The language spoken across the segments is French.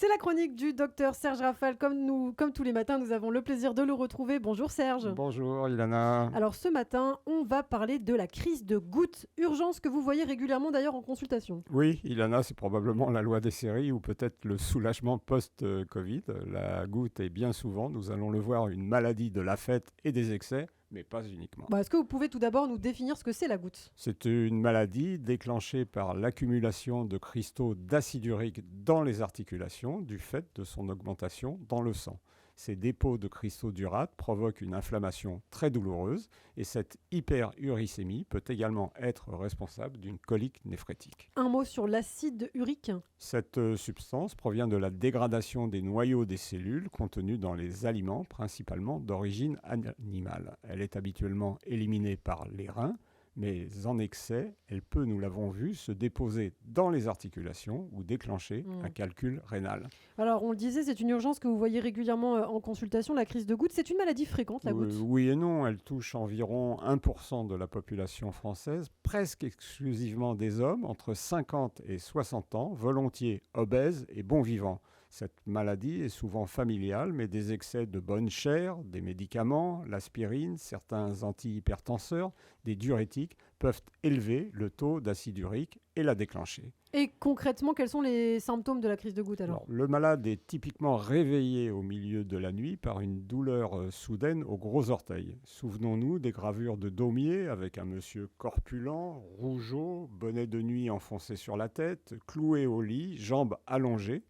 C'est la chronique du docteur Serge Rafal. Comme tous les matins, nous avons le plaisir de le retrouver. Bonjour Serge. Bonjour Ilana. Alors ce matin, on va parler de la crise de goutte. Urgence que vous voyez régulièrement d'ailleurs en consultation. Oui, Ilana, c'est probablement la loi des séries ou peut-être le soulagement post-Covid. La goutte est bien souvent, nous allons le voir, une maladie de la fête et des excès, mais pas uniquement. Est-ce que vous pouvez tout d'abord nous définir ce que c'est la goutte ? C'est une maladie déclenchée par l'accumulation de cristaux d'acide urique dans les articulations du fait de son augmentation dans le sang. Ces dépôts de cristaux d'urate provoquent une inflammation très douloureuse et cette hyperuricémie peut également être responsable d'une colique néphrétique. Un mot sur l'acide urique. Cette substance provient de la dégradation des noyaux des cellules contenus dans les aliments, principalement d'origine animale. Elle est habituellement éliminée par les reins, mais en excès, elle peut, nous l'avons vu, se déposer dans les articulations ou déclencher un calcul rénal. Alors, on le disait, c'est une urgence que vous voyez régulièrement en consultation, la crise de goutte. C'est une maladie fréquente, la goutte ? Oui et non, elle touche environ 1% de la population française, presque exclusivement des hommes entre 50 et 60 ans, volontiers obèses et bons vivants. Cette maladie est souvent familiale, mais des excès de bonne chair, des médicaments, l'aspirine, certains antihypertenseurs, des diurétiques peuvent élever le taux d'acide urique et la déclencher. Et concrètement, quels sont les symptômes de la crise de goutte alors ? Le malade est typiquement réveillé au milieu de la nuit par une douleur soudaine au gros orteil. Souvenons-nous des gravures de Daumier avec un monsieur corpulent, rougeau, bonnet de nuit enfoncé sur la tête, cloué au lit, jambes allongées,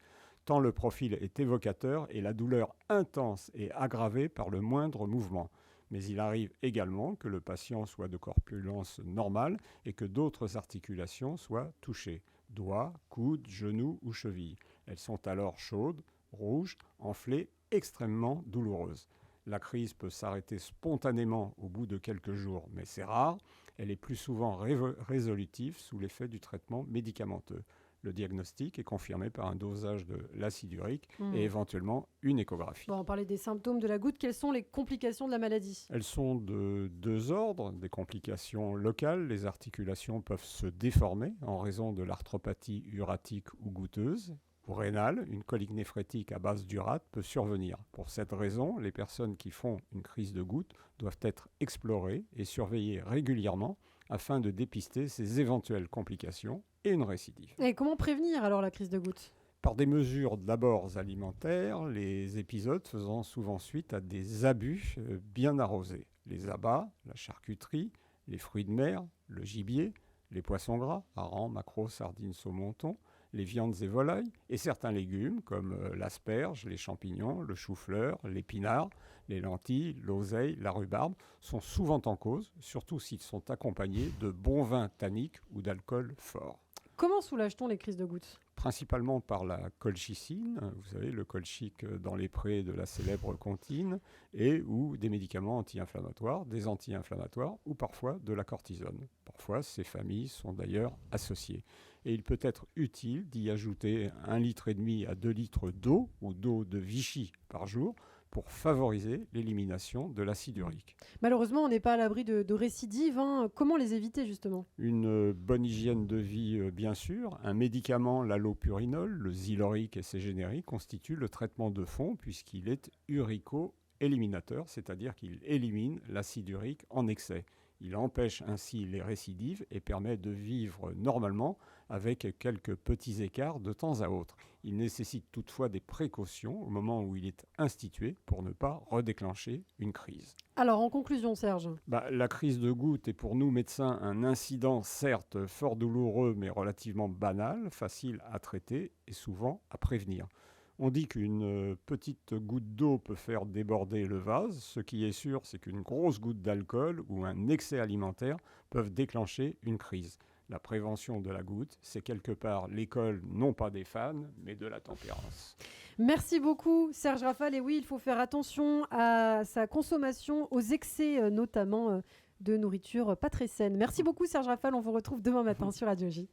tant le profil est évocateur et la douleur intense et aggravée par le moindre mouvement. Mais il arrive également que le patient soit de corpulence normale et que d'autres articulations soient touchées. Doigts, coudes, genoux ou chevilles. Elles sont alors chaudes, rouges, enflées, extrêmement douloureuses. La crise peut s'arrêter spontanément au bout de quelques jours, mais c'est rare. Elle est plus souvent résolutive sous l'effet du traitement médicamenteux. Le diagnostic est confirmé par un dosage de l'acide urique et éventuellement une échographie. On parlait des symptômes de la goutte. Quelles sont les complications de la maladie ? Elles sont de deux ordres. Des complications locales. Les articulations peuvent se déformer en raison de l'arthropathie uratique ou goutteuse. Ou rénale, une colique néphrétique à base d'urate peut survenir. Pour cette raison, les personnes qui font une crise de goutte doivent être explorées et surveillées régulièrement afin de dépister ces éventuelles complications et une récidive. Et comment prévenir alors la crise de goutte ? Par des mesures d'abord alimentaires, les épisodes faisant souvent suite à des abus bien arrosés. Les abats, la charcuterie, les fruits de mer, le gibier, les poissons gras, harengs, maquereaux, sardines, saumon, thon, les viandes et volailles, et certains légumes comme l'asperge, les champignons, le chou-fleur, l'épinard, les lentilles, l'oseille, la rhubarbe, sont souvent en cause, surtout s'ils sont accompagnés de bons vins tanniques ou d'alcool fort. Comment soulage-t-on les crises de goutte ? Principalement par la colchicine, vous savez, le colchique dans les prés de la célèbre comptine, et ou des médicaments anti-inflammatoires, des anti-inflammatoires, ou parfois de la cortisone. Parfois, ces familles sont d'ailleurs associées. Et il peut être utile d'y ajouter 1,5 litre à 2 litres d'eau, ou d'eau de Vichy par jour, pour favoriser l'élimination de l'acide urique. Malheureusement, on n'est pas à l'abri de récidives. Comment les éviter justement ? Une bonne hygiène de vie, bien sûr. Un médicament, l'allopurinol, le Zyloric et ses génériques, constituent le traitement de fond puisqu'il est urico-éliminateur, c'est-à-dire qu'il élimine l'acide urique en excès. Il empêche ainsi les récidives et permet de vivre normalement avec quelques petits écarts de temps à autre. Il nécessite toutefois des précautions au moment où il est institué pour ne pas redéclencher une crise. Alors, en conclusion, Serge ? La crise de goutte est pour nous médecins un incident certes fort douloureux mais relativement banal, facile à traiter et souvent à prévenir. On dit qu'une petite goutte d'eau peut faire déborder le vase. Ce qui est sûr, c'est qu'une grosse goutte d'alcool ou un excès alimentaire peuvent déclencher une crise. La prévention de la goutte, c'est quelque part l'école non pas des fans, mais de la tempérance. Merci beaucoup, Serge Rafal. Et oui, il faut faire attention à sa consommation, aux excès notamment de nourriture pas très saine. Merci beaucoup, Serge Rafal. On vous retrouve demain matin sur Radio J.